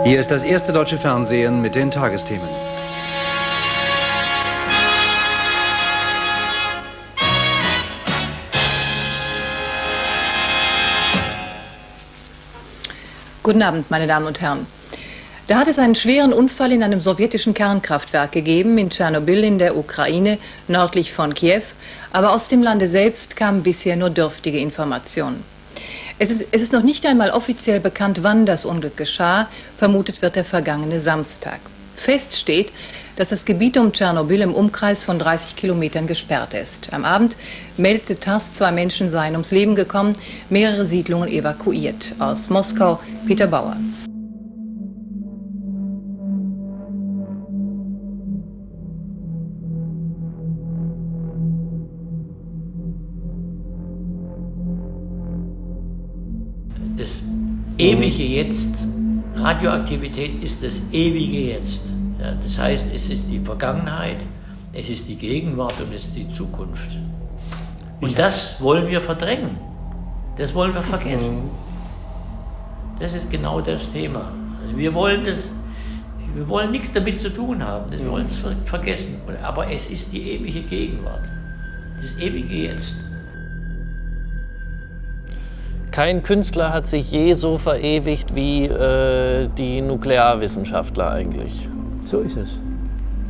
Hier ist das erste deutsche Fernsehen mit den Tagesthemen. Guten Abend, meine Damen und Herren. Da hat es einen schweren Unfall in einem sowjetischen Kernkraftwerk gegeben, in Tschernobyl in der Ukraine, nördlich von Kiew. Aber aus dem Lande selbst kamen bisher nur dürftige Informationen. Es ist noch nicht einmal offiziell bekannt, wann das Unglück geschah. Vermutet wird der vergangene Samstag. Fest steht, dass das Gebiet um Tschernobyl im Umkreis von 30 Kilometern gesperrt ist. Am Abend meldete TASS, 2 Menschen seien ums Leben gekommen, mehrere Siedlungen evakuiert. Aus Moskau, Peter Bauer. Das ewige Jetzt, Radioaktivität ist das ewige Jetzt. Ja, das heißt, es ist die Vergangenheit, es ist die Gegenwart und es ist die Zukunft. Und das wollen wir verdrängen. Das wollen wir vergessen. Das ist genau das Thema. Also wir wollen nichts damit zu tun haben. Wir wollen es vergessen. Aber es ist die ewige Gegenwart. Das ewige Jetzt. Kein Künstler hat sich je so verewigt wie die Nuklearwissenschaftler eigentlich. So ist es.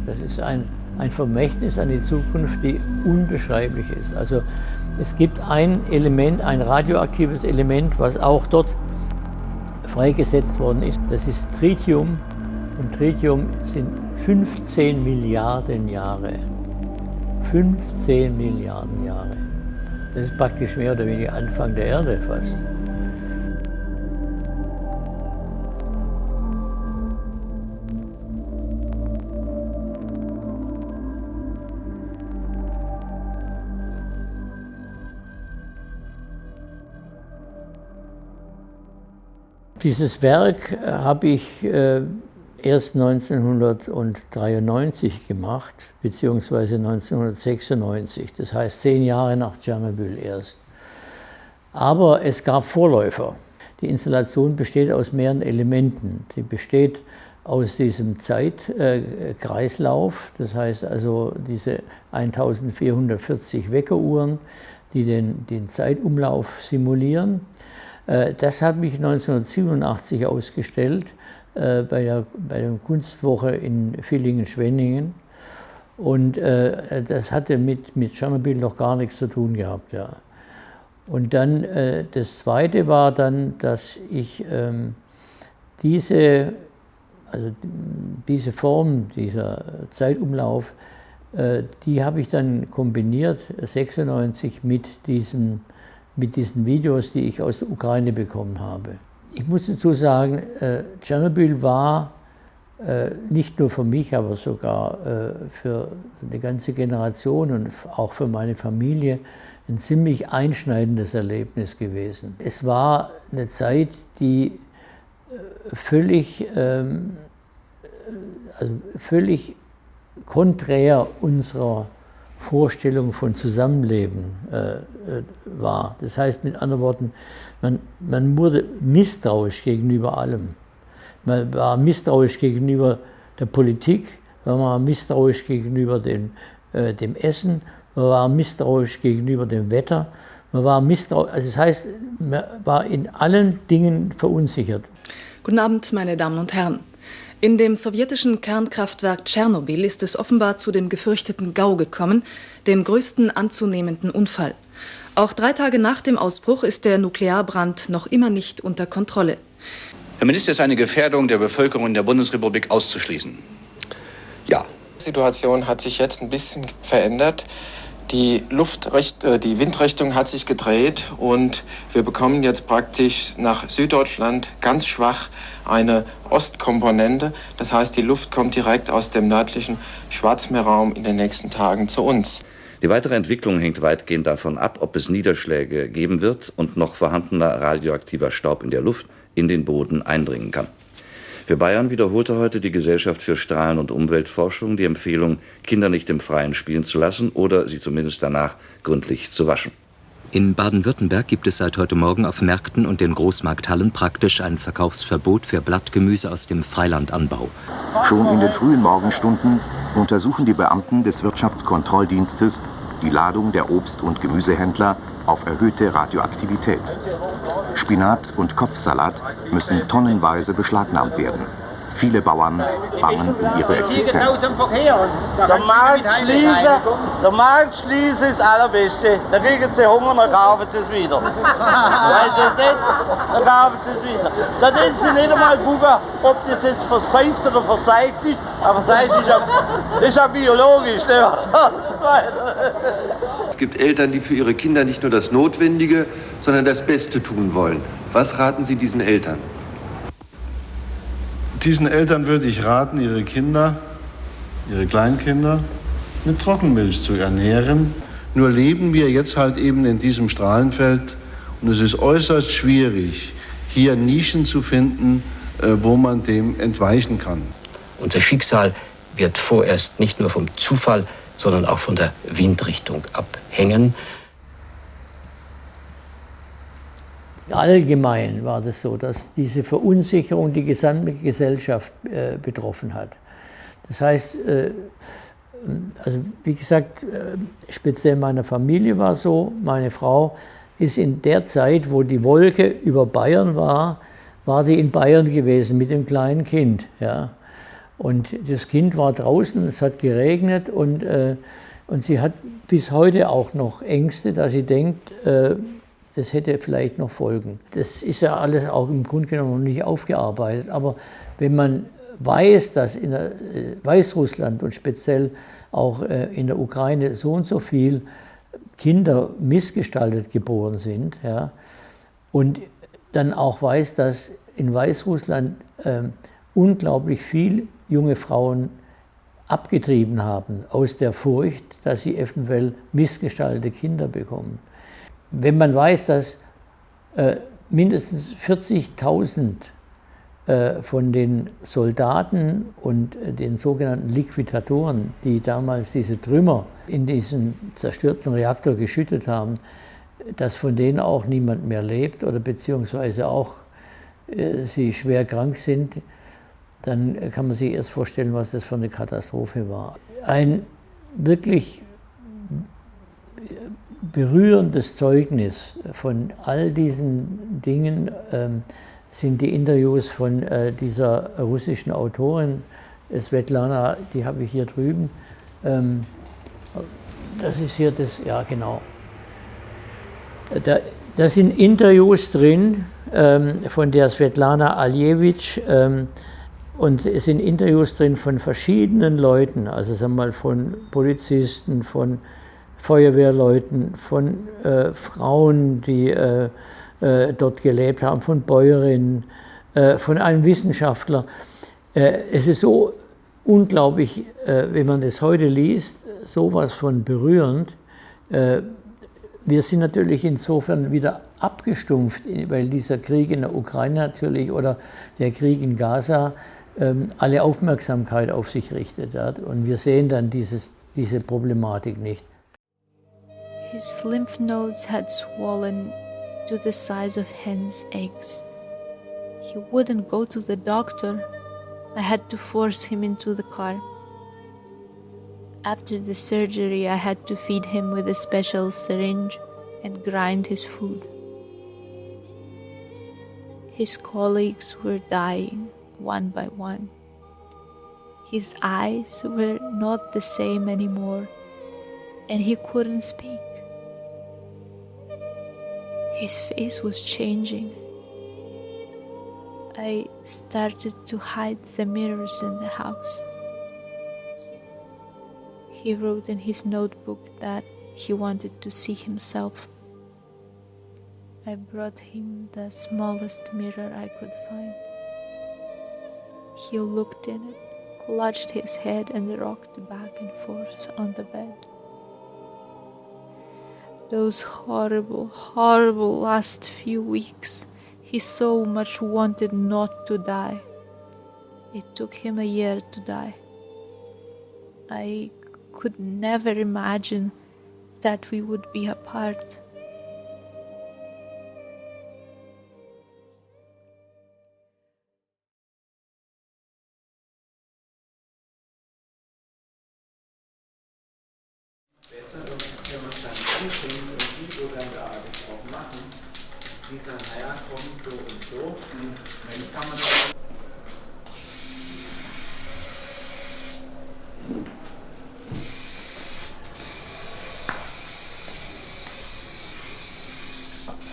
Das ist ein Vermächtnis an die Zukunft, die unbeschreiblich ist. Also es gibt ein Element, ein radioaktives Element, was auch dort freigesetzt worden ist. Das ist Tritium. Und Tritium sind 15 Milliarden Jahre. 15 Milliarden Jahre. Das ist praktisch mehr oder weniger Anfang der Erde fast. Dieses Werk habe ich erst 1993 gemacht, beziehungsweise 1996, das heißt 10 Jahre nach Tschernobyl erst. Aber es gab Vorläufer. Die Installation besteht aus mehreren Elementen. Sie besteht aus diesem Zeitkreislauf, das heißt also diese 1440 Weckeruhren, die den Zeitumlauf simulieren. Das habe ich 1987 ausgestellt bei der Kunstwoche in Villingen-Schwenningen. Und das hatte mit Tschernobyl noch gar nichts zu tun gehabt. Ja. Und dann das Zweite war dann, dass ich diese Form, dieser Zeitumlauf, die habe ich dann kombiniert, 96, mit diesen Videos, die ich aus der Ukraine bekommen habe. Ich muss dazu sagen, Tschernobyl war nicht nur für mich, aber sogar für eine ganze Generation und auch für meine Familie ein ziemlich einschneidendes Erlebnis gewesen. Es war eine Zeit, die völlig konträr unserer Vorstellung von Zusammenleben war. Das heißt mit anderen Worten, man wurde misstrauisch gegenüber allem. Man war misstrauisch gegenüber der Politik, man war misstrauisch gegenüber dem Essen, man war misstrauisch gegenüber dem Wetter, man war misstrauisch, also das heißt, man war in allen Dingen verunsichert. Guten Abend, meine Damen und Herren. In dem sowjetischen Kernkraftwerk Tschernobyl ist es offenbar zu dem gefürchteten GAU gekommen, dem größten anzunehmenden Unfall. Auch 3 Tage nach dem Ausbruch ist der Nuklearbrand noch immer nicht unter Kontrolle. Herr Minister, ist eine Gefährdung der Bevölkerung der Bundesrepublik auszuschließen? Ja. Die Situation hat sich jetzt ein bisschen verändert. Die Windrichtung hat sich gedreht und wir bekommen jetzt praktisch nach Süddeutschland ganz schwach eine Ostkomponente. Das heißt, die Luft kommt direkt aus dem nördlichen Schwarzmeerraum in den nächsten Tagen zu uns. Die weitere Entwicklung hängt weitgehend davon ab, ob es Niederschläge geben wird und noch vorhandener radioaktiver Staub in der Luft in den Boden eindringen kann. Für Bayern wiederholte heute die Gesellschaft für Strahlen- und Umweltforschung die Empfehlung, Kinder nicht im Freien spielen zu lassen oder sie zumindest danach gründlich zu waschen. In Baden-Württemberg gibt es seit heute Morgen auf Märkten und den Großmarkthallen praktisch ein Verkaufsverbot für Blattgemüse aus dem Freilandanbau. Schon in den frühen Morgenstunden untersuchen die Beamten des Wirtschaftskontrolldienstes die Ladung der Obst- und Gemüsehändler auf erhöhte Radioaktivität. Spinat und Kopfsalat müssen tonnenweise beschlagnahmt werden. Viele Bauern bangen um ihre Existenz. Der Markt schließen ist das Allerbeste. Dann kriegen sie Hunger, dann kaufen sie es wieder. Weißt du das nicht? Dann kaufen sie es wieder. Dann können sie nicht einmal gucken, ob das jetzt verseucht oder verseicht ist. Aber das ist ja biologisch. Es gibt Eltern, die für ihre Kinder nicht nur das Notwendige, sondern das Beste tun wollen. Was raten Sie diesen Eltern? Diesen Eltern würde ich raten, ihre Kinder, ihre Kleinkinder mit Trockenmilch zu ernähren. Nur leben wir jetzt halt eben in diesem Strahlenfeld und es ist äußerst schwierig, hier Nischen zu finden, wo man dem entweichen kann. Unser Schicksal wird vorerst nicht nur vom Zufall, sondern auch von der Windrichtung abhängen. Allgemein war das so, dass diese Verunsicherung die gesamte Gesellschaft betroffen hat. Das heißt, also wie gesagt, speziell meiner Familie war so, meine Frau ist in der Zeit, wo die Wolke über Bayern war die in Bayern gewesen mit dem kleinen Kind. Ja. Und das Kind war draußen, es hat geregnet und sie hat bis heute auch noch Ängste, dass sie denkt, das hätte vielleicht noch Folgen. Das ist ja alles auch im Grunde genommen noch nicht aufgearbeitet. Aber wenn man weiß, dass in Weißrussland und speziell auch in der Ukraine so und so viel Kinder missgestaltet geboren sind, ja, und dann auch weiß, dass in Weißrussland unglaublich viel junge Frauen abgetrieben haben aus der Furcht, dass sie eventuell missgestaltete Kinder bekommen. Wenn man weiß, dass mindestens 40.000 von den Soldaten und den sogenannten Liquidatoren, die damals diese Trümmer in diesen zerstörten Reaktor geschüttet haben, dass von denen auch niemand mehr lebt oder beziehungsweise auch sie schwer krank sind, dann kann man sich erst vorstellen, was das für eine Katastrophe war. Ein wirklich berührendes Zeugnis von all diesen Dingen sind die Interviews von dieser russischen Autorin, Svetlana, die habe ich hier drüben. Das ist hier das, ja genau. Da sind Interviews drin von der Svetlana Aljewitsch und es sind Interviews drin von verschiedenen Leuten, also sagen wir mal von Polizisten, von Feuerwehrleuten, von Frauen, die dort gelebt haben, von Bäuerinnen, von einem Wissenschaftler. Es ist so unglaublich, wenn man das heute liest, sowas von berührend. Wir sind natürlich insofern wieder abgestumpft, weil dieser Krieg in der Ukraine natürlich oder der Krieg in Gaza alle Aufmerksamkeit auf sich richtet. Und wir sehen dann diese Problematik nicht. His lymph nodes had swollen to the size of hen's eggs. He wouldn't go to the doctor. I had to force him into the car. After the surgery, I had to feed him with a special syringe and grind his food. His colleagues were dying one by one. His eyes were not the same anymore, and he couldn't speak. His face was changing. I started to hide the mirrors in the house. He wrote in his notebook that he wanted to see himself. I brought him the smallest mirror I could find. He looked in it, clutched his head and rocked back and forth on the bed. Those horrible, horrible last few weeks, he so much wanted not to die. It took him a year to die. I could never imagine that we would be apart. Besser, wenn wir es dann anbringen und die, wo dann da auch machen, die sagen, naja, komm, so und so. Und dann kann man das.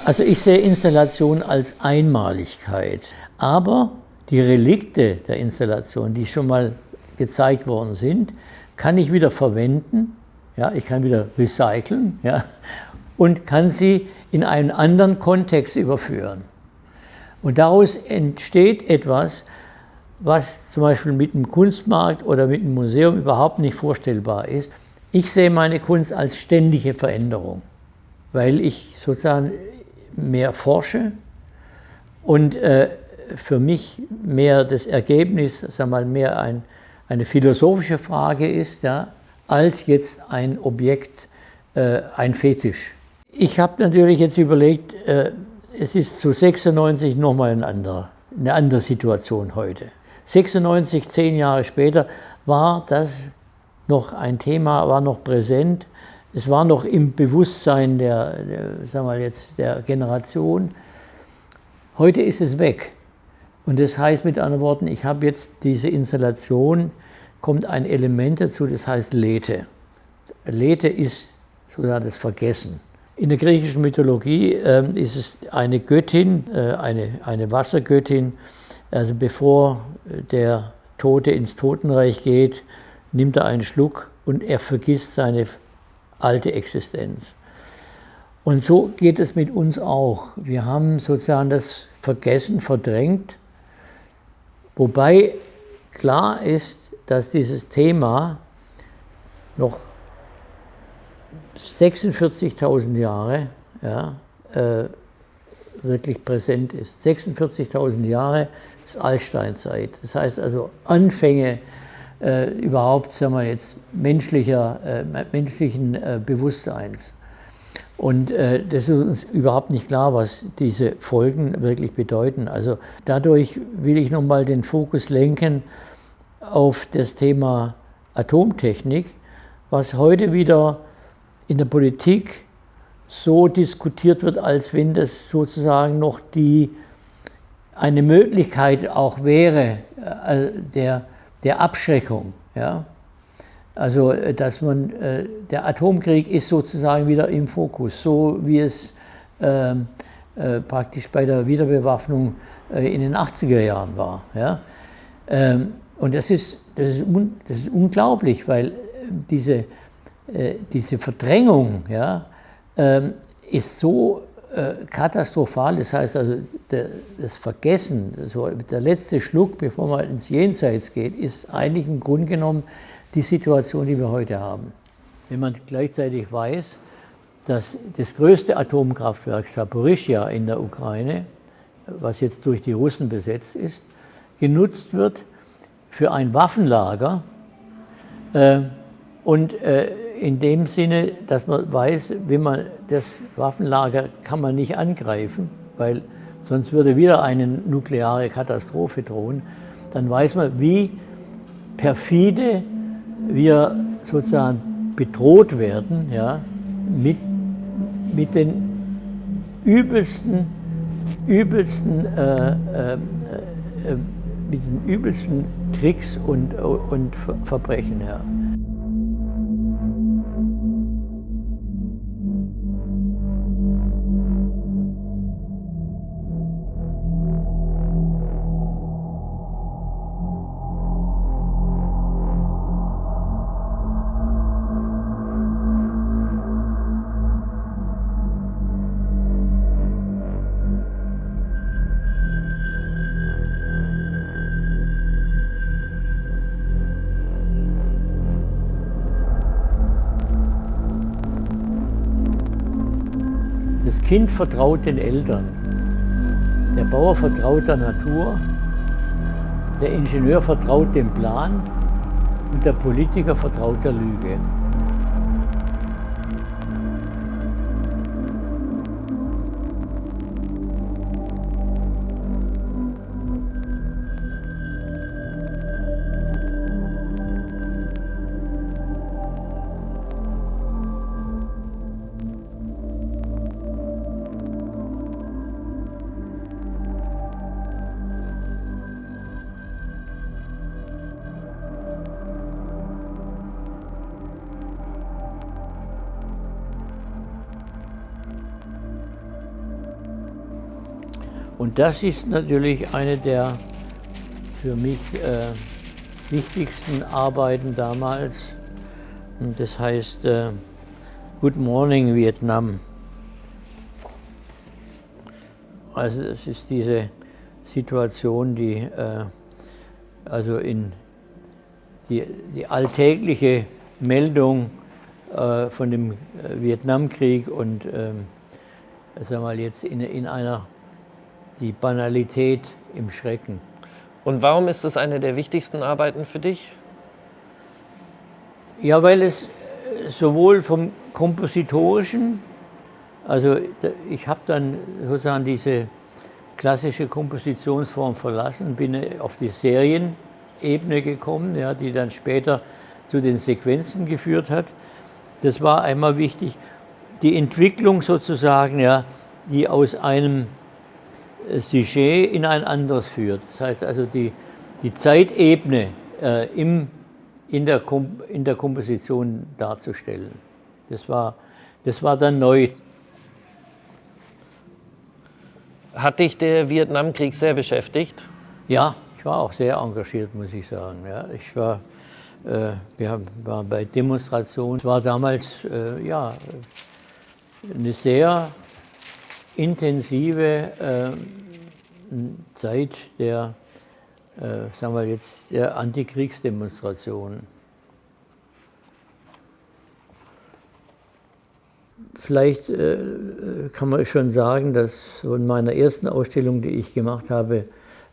Also ich sehe Installation als Einmaligkeit, aber die Relikte der Installation, die schon mal gezeigt worden sind, kann ich wieder verwenden, ja, ich kann wieder recyceln, ja, und kann sie in einen anderen Kontext überführen. Und daraus entsteht etwas, was zum Beispiel mit einem Kunstmarkt oder mit einem Museum überhaupt nicht vorstellbar ist. Ich sehe meine Kunst als ständige Veränderung, weil ich sozusagen mehr forsche und für mich mehr das Ergebnis, sagen wir mal, mehr eine philosophische Frage ist, ja, als jetzt ein Objekt, ein Fetisch. Ich habe natürlich jetzt überlegt, es ist zu 96 nochmal eine andere Situation heute. 96, 10 Jahre später, war das noch ein Thema, war noch präsent. Es war noch im Bewusstsein sagen wir mal jetzt, der Generation. Heute ist es weg. Und das heißt mit anderen Worten, ich habe jetzt diese Installation, kommt ein Element dazu, das heißt Lethe. Lethe ist sozusagen das Vergessen. In der griechischen Mythologie ist es eine Göttin, eine Wassergöttin. Also bevor der Tote ins Totenreich geht, nimmt er einen Schluck und er vergisst seine alte Existenz. Und so geht es mit uns auch. Wir haben sozusagen das Vergessen verdrängt, wobei klar ist, dass dieses Thema noch 46.000 Jahre wirklich präsent ist. 46.000 Jahre ist Altsteinzeit. Das heißt also Anfänge überhaupt, sagen wir jetzt, menschlichen Bewusstseins. Und das ist uns überhaupt nicht klar, was diese Folgen wirklich bedeuten. Also dadurch will ich nochmal den Fokus lenken auf das Thema Atomtechnik, was heute wieder in der Politik so diskutiert wird, als wenn das sozusagen noch eine Möglichkeit auch wäre, der Abschreckung. Ja? Also, dass der Atomkrieg ist sozusagen wieder im Fokus, so wie es praktisch bei der Wiederbewaffnung in den 80er Jahren war. Ja? Und das ist unglaublich, weil diese Verdrängung, ja, ist so katastrophal. Das heißt also, das Vergessen, so der letzte Schluck, bevor man ins Jenseits geht, ist eigentlich im Grunde genommen die Situation, die wir heute haben. Wenn man gleichzeitig weiß, dass das größte Atomkraftwerk Saporischschja in der Ukraine, was jetzt durch die Russen besetzt ist, genutzt wird für ein Waffenlager und in dem Sinne, dass man weiß, das Waffenlager kann man nicht angreifen, weil sonst würde wieder eine nukleare Katastrophe drohen, dann weiß man, wie perfide wir sozusagen bedroht werden, ja, mit den übelsten Tricks und Verbrechen. Ja. Das Kind vertraut den Eltern, der Bauer vertraut der Natur, der Ingenieur vertraut dem Plan und der Politiker vertraut der Lüge. Und das ist natürlich eine der für mich wichtigsten Arbeiten damals. Und das heißt Good Morning Vietnam. Also es ist diese Situation, die also in die alltägliche Meldung von dem Vietnamkrieg und sagen wir mal jetzt in einer die Banalität im Schrecken. Und warum ist das eine der wichtigsten Arbeiten für dich? Ja, weil es sowohl vom Kompositorischen, also ich habe dann sozusagen diese klassische Kompositionsform verlassen, bin auf die Serienebene gekommen, ja, die dann später zu den Sequenzen geführt hat. Das war einmal wichtig. Die Entwicklung sozusagen, ja, die aus einem Sujet in ein anderes führt. Das heißt also die Zeitebene in der Komposition darzustellen. Das war dann neu. Hat dich der Vietnamkrieg sehr beschäftigt? Ja, ich war auch sehr engagiert, muss ich sagen. Ja, wir waren bei Demonstrationen. Es war damals ja, eine sehr intensive Zeit der, sagen wir jetzt, der Antikriegsdemonstrationen. Vielleicht kann man schon sagen, dass von meiner ersten Ausstellung, die ich gemacht habe,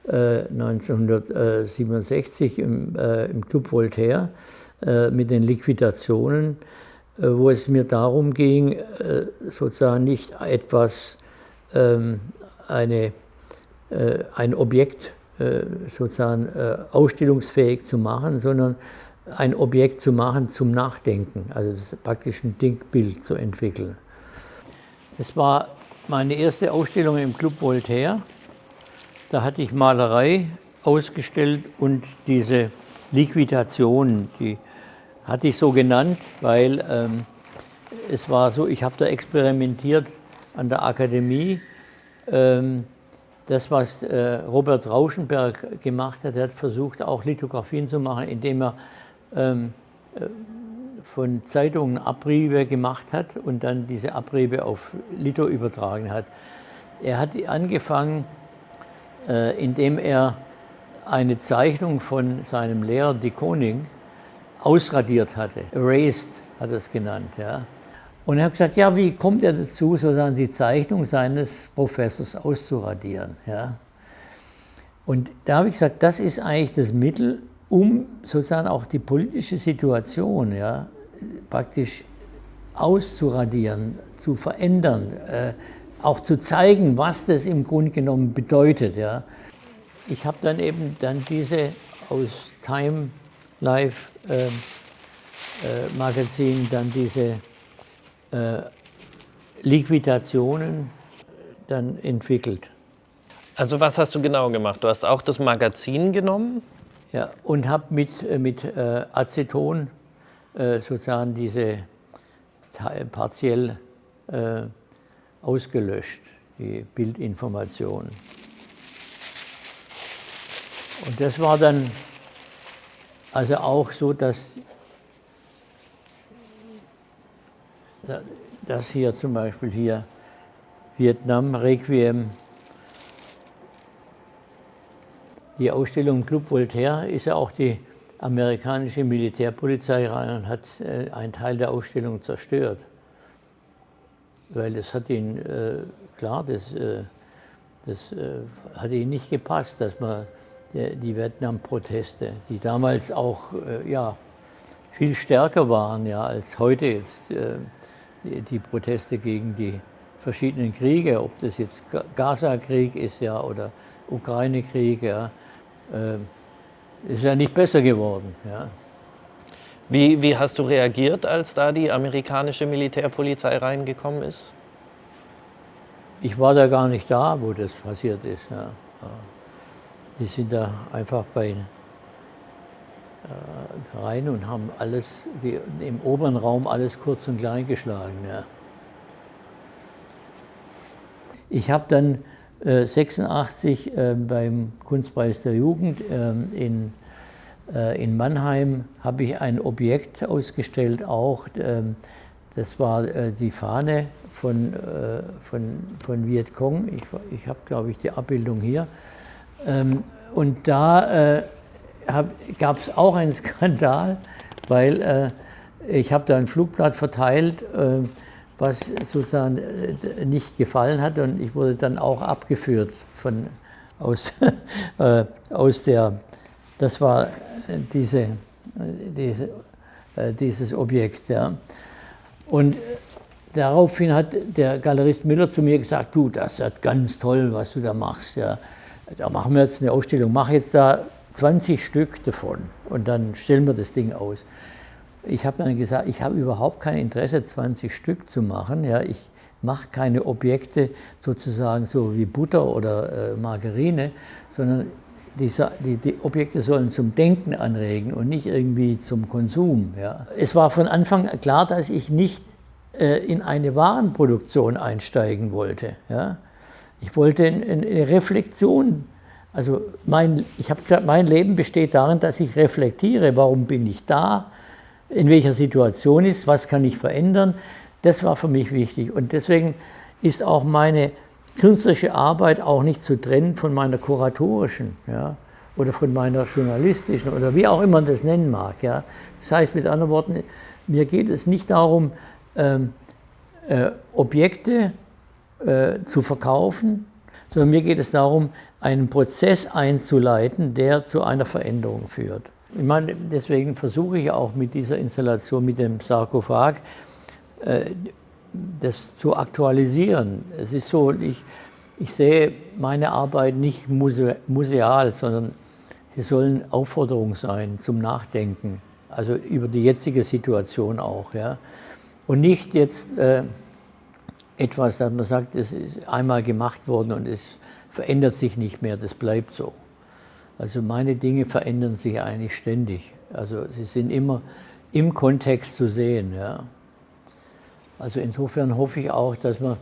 1967 im Club Voltaire mit den Liquidationen, wo es mir darum ging, sozusagen nicht etwas, ein Objekt sozusagen ausstellungsfähig zu machen, sondern ein Objekt zu machen zum Nachdenken, also praktisch ein Denkbild zu entwickeln. Das war meine erste Ausstellung im Club Voltaire. Da hatte ich Malerei ausgestellt und diese Liquidation, die hatte ich so genannt, weil es war so, ich habe da experimentiert an der Akademie. Das, was Robert Rauschenberg gemacht hat, er hat versucht, auch Lithografien zu machen, indem er von Zeitungen Abriebe gemacht hat und dann diese Abriebe auf Litho übertragen hat. Er hat angefangen, indem er eine Zeichnung von seinem Lehrer de Koning ausradiert hatte. Erased hat er es genannt. Ja. Und er hat gesagt, ja, wie kommt er dazu, sozusagen die Zeichnung seines Professors auszuradieren? Ja. Und da habe ich gesagt, das ist eigentlich das Mittel, um sozusagen auch die politische Situation, ja, praktisch auszuradieren, zu verändern, auch zu zeigen, was das im Grunde genommen bedeutet. Ja. Ich habe dann eben diese aus Time Life Magazin dann diese Liquidationen dann entwickelt. Also was hast du genau gemacht? Du hast auch das Magazin genommen? Ja, und habe mit Aceton sozusagen diese partiell ausgelöscht, die Bildinformation. Und das war dann also auch so, dass das hier zum Beispiel hier Vietnam Requiem. Die Ausstellung im Club Voltaire ist ja auch die amerikanische Militärpolizei rein und hat einen Teil der Ausstellung zerstört. Weil das hat ihnen, klar, das hat ihnen nicht gepasst, dass man die Vietnam-Proteste, die damals auch ja, viel stärker waren ja, als heute jetzt die Proteste gegen die verschiedenen Kriege, ob das jetzt Gaza-Krieg ist ja, oder Ukraine-Krieg, ja, ist ja nicht besser geworden. Ja. Wie hast du reagiert, als da die amerikanische Militärpolizei reingekommen ist? Ich war da gar nicht da, wo das passiert ist. Ja. Die sind da einfach rein und haben alles, im oberen Raum alles kurz und klein geschlagen. Ja. Ich habe dann 86 beim Kunstpreis der Jugend in Mannheim habe ich ein Objekt ausgestellt, auch das war die Fahne von Vietcong. Ich habe, glaube ich, die Abbildung hier. Und da gab es auch einen Skandal, weil ich habe da ein Flugblatt verteilt, was sozusagen nicht gefallen hat, und ich wurde dann auch abgeführt aus der, das war dieses Objekt. Ja. Und daraufhin hat der Galerist Müller zu mir gesagt, du, das ist ganz toll, was du da machst. Ja. Da machen wir jetzt eine Ausstellung, mach jetzt da 20 Stück davon und dann stellen wir das Ding aus. Ich habe dann gesagt, ich habe überhaupt kein Interesse, 20 Stück zu machen. Ja, ich mache keine Objekte sozusagen so wie Butter oder Margarine, sondern die Objekte sollen zum Denken anregen und nicht irgendwie zum Konsum. Ja. Es war von Anfang klar, dass ich nicht in eine Warenproduktion einsteigen wollte. Ja. Ich wollte eine Reflexion. Also ich habe gesagt, mein Leben besteht darin, dass ich reflektiere, warum bin ich da, in welcher Situation ist, was kann ich verändern. Das war für mich wichtig. Und deswegen ist auch meine künstlerische Arbeit auch nicht zu trennen von meiner kuratorischen, ja, oder von meiner journalistischen oder wie auch immer man das nennen mag. Ja. Das heißt mit anderen Worten, mir geht es nicht darum, Objekte zu verkaufen, sondern mir geht es darum, einen Prozess einzuleiten, der zu einer Veränderung führt. Ich meine, deswegen versuche ich auch mit dieser Installation, mit dem Sarkophag, das zu aktualisieren. Es ist so, ich sehe meine Arbeit nicht museal, sondern sie sollen Aufforderung sein zum Nachdenken, also über die jetzige Situation auch. Ja. Und nicht jetzt etwas, dass man sagt, es ist einmal gemacht worden und es verändert sich nicht mehr, das bleibt so. Also meine Dinge verändern sich eigentlich ständig. Also sie sind immer im Kontext zu sehen. Ja. Also insofern hoffe ich auch, dass wir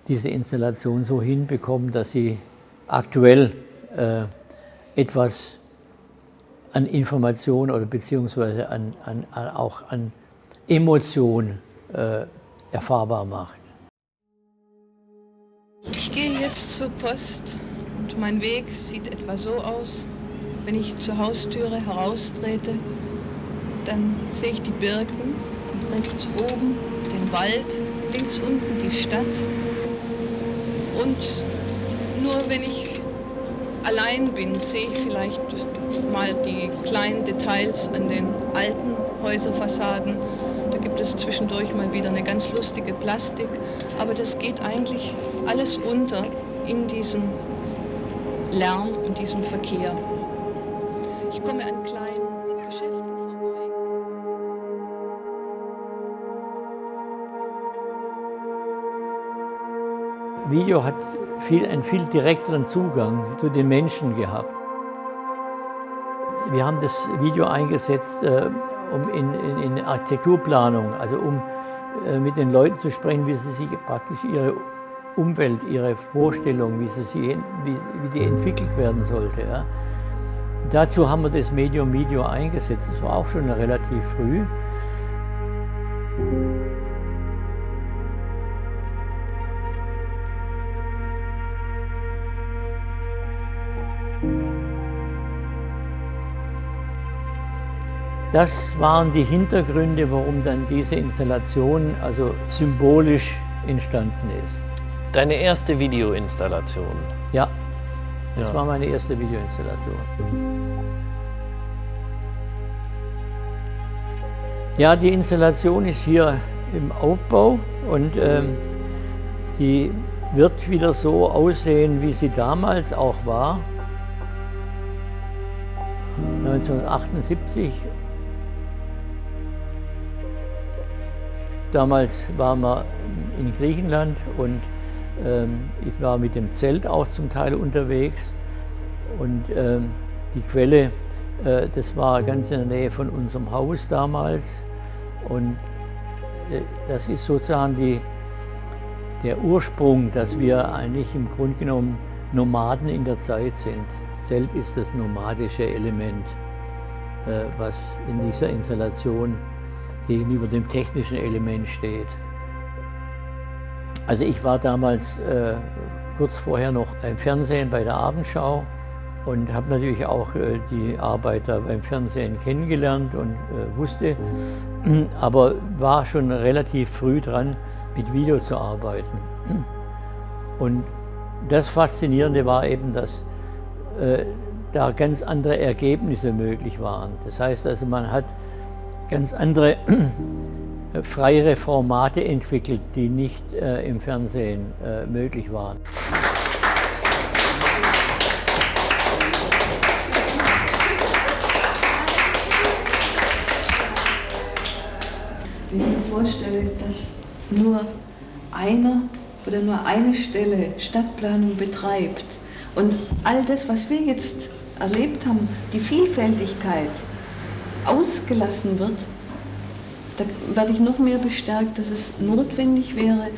diese Installation so hinbekommen, dass sie aktuell etwas an Information oder beziehungsweise auch an Emotion erfahrbar macht. Ich gehe jetzt zur Post und mein Weg sieht etwa so aus. Wenn ich zur Haustüre heraustrete, dann sehe ich die Birken, rechts oben den Wald, links unten die Stadt. Und nur wenn ich allein bin, sehe ich vielleicht mal die kleinen Details an den alten Häuserfassaden. Da gibt es zwischendurch mal wieder eine ganz lustige Plastik, aber das geht eigentlich alles unter in diesem Lärm und diesem Verkehr. Ich komme an kleinen Geschäften vorbei. Video hat einen viel direkteren Zugang zu den Menschen gehabt. Wir haben das Video eingesetzt, um in Architekturplanung, also um mit den Leuten zu sprechen, wie sie sich praktisch ihre Umwelt, ihre Vorstellung, wie die entwickelt werden sollte. Ja. Dazu haben wir das Medium Video eingesetzt. Das war auch schon relativ früh. Das waren die Hintergründe, warum dann diese Installation also symbolisch entstanden ist. Deine erste Videoinstallation? Ja, das war meine erste Videoinstallation. Ja, die Installation ist hier im Aufbau und die wird wieder so aussehen, wie sie damals auch war. 1978. Damals waren wir in Griechenland und ich war mit dem Zelt auch zum Teil unterwegs. Und die Quelle, das war ganz in der Nähe von unserem Haus damals. Und das ist sozusagen der Ursprung, dass wir eigentlich im Grunde genommen Nomaden in der Zeit sind. Zelt ist das nomadische Element, was in dieser Installation gegenüber dem technischen Element steht. Also ich war damals kurz vorher noch beim Fernsehen bei der Abendschau und habe natürlich auch die Arbeiter beim Fernsehen kennengelernt und wusste, aber war schon relativ früh dran, mit Video zu arbeiten. Und das Faszinierende war eben, dass da ganz andere Ergebnisse möglich waren. Das heißt also, man hat ganz andere freiere Formate entwickelt, die nicht im Fernsehen möglich waren. Wenn ich mir vorstelle, dass nur einer oder nur eine Stelle Stadtplanung betreibt und all das, was wir jetzt erlebt haben, die Vielfältigkeit ausgelassen wird, da werde ich noch mehr bestärkt, dass es notwendig wäre,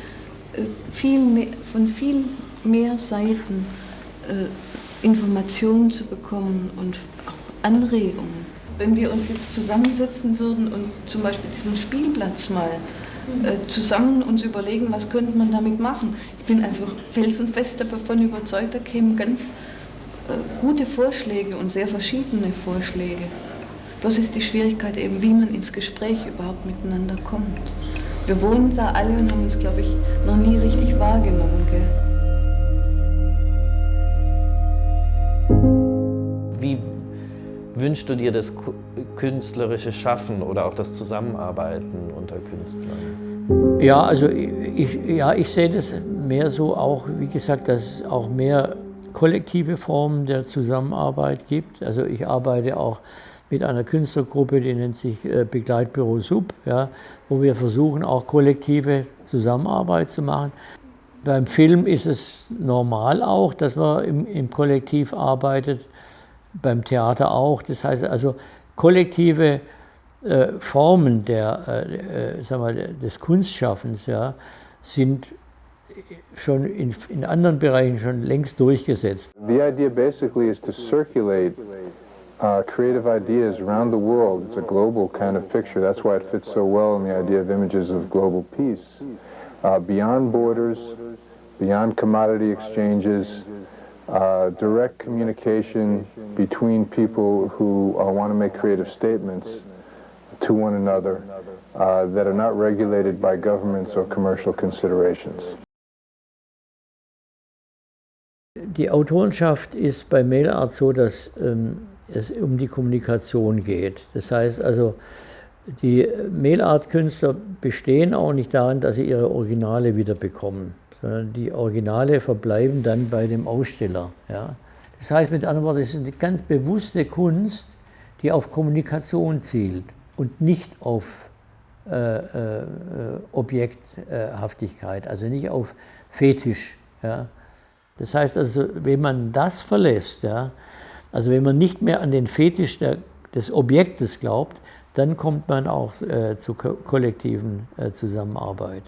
von viel mehr Seiten Informationen zu bekommen und auch Anregungen. Wenn wir uns jetzt zusammensetzen würden und zum Beispiel diesen Spielplatz mal zusammen uns überlegen, was könnte man damit machen. Ich bin also felsenfest davon überzeugt, da kämen ganz gute Vorschläge und sehr verschiedene Vorschläge. Bloß ist die Schwierigkeit eben, wie man ins Gespräch überhaupt miteinander kommt. Wir wohnen da alle und haben uns, glaube ich, noch nie richtig wahrgenommen. Gell? Wie wünschst du dir das künstlerische Schaffen oder auch das Zusammenarbeiten unter Künstlern? Ja, also ich sehe das mehr so auch, wie gesagt, dass es auch mehr kollektive Formen der Zusammenarbeit gibt. Also ich arbeite auch mit einer Künstlergruppe, die nennt sich Begleitbüro Sub, ja, wo wir versuchen, auch kollektive Zusammenarbeit zu machen. Beim Film ist es normal auch, dass man im Kollektiv arbeitet, beim Theater auch. Das heißt also, kollektive Formen des Kunstschaffens, ja, sind schon in anderen Bereichen schon längst durchgesetzt. The idea basically is to circulate creative ideas around the world. It's a global kind of picture. That's why it fits so well in the idea of images of global peace. Beyond borders, beyond commodity exchanges, direct communication between people who want to make creative statements to one another that are not regulated by governments or commercial considerations. Die Autorenschaft ist bei Mail Art so, dass es um die Kommunikation geht. Das heißt also, die Mail Art Künstler bestehen auch nicht darin, dass sie ihre Originale wieder bekommen, sondern die Originale verbleiben dann bei dem Aussteller. Ja. Das heißt mit anderen Worten, es ist eine ganz bewusste Kunst, die auf Kommunikation zielt und nicht auf Objekthaftigkeit, also nicht auf Fetisch. Ja. Das heißt also, wenn man das verlässt, ja, also wenn man nicht mehr an den Fetisch des Objektes glaubt, dann kommt man auch zur kollektiven Zusammenarbeit.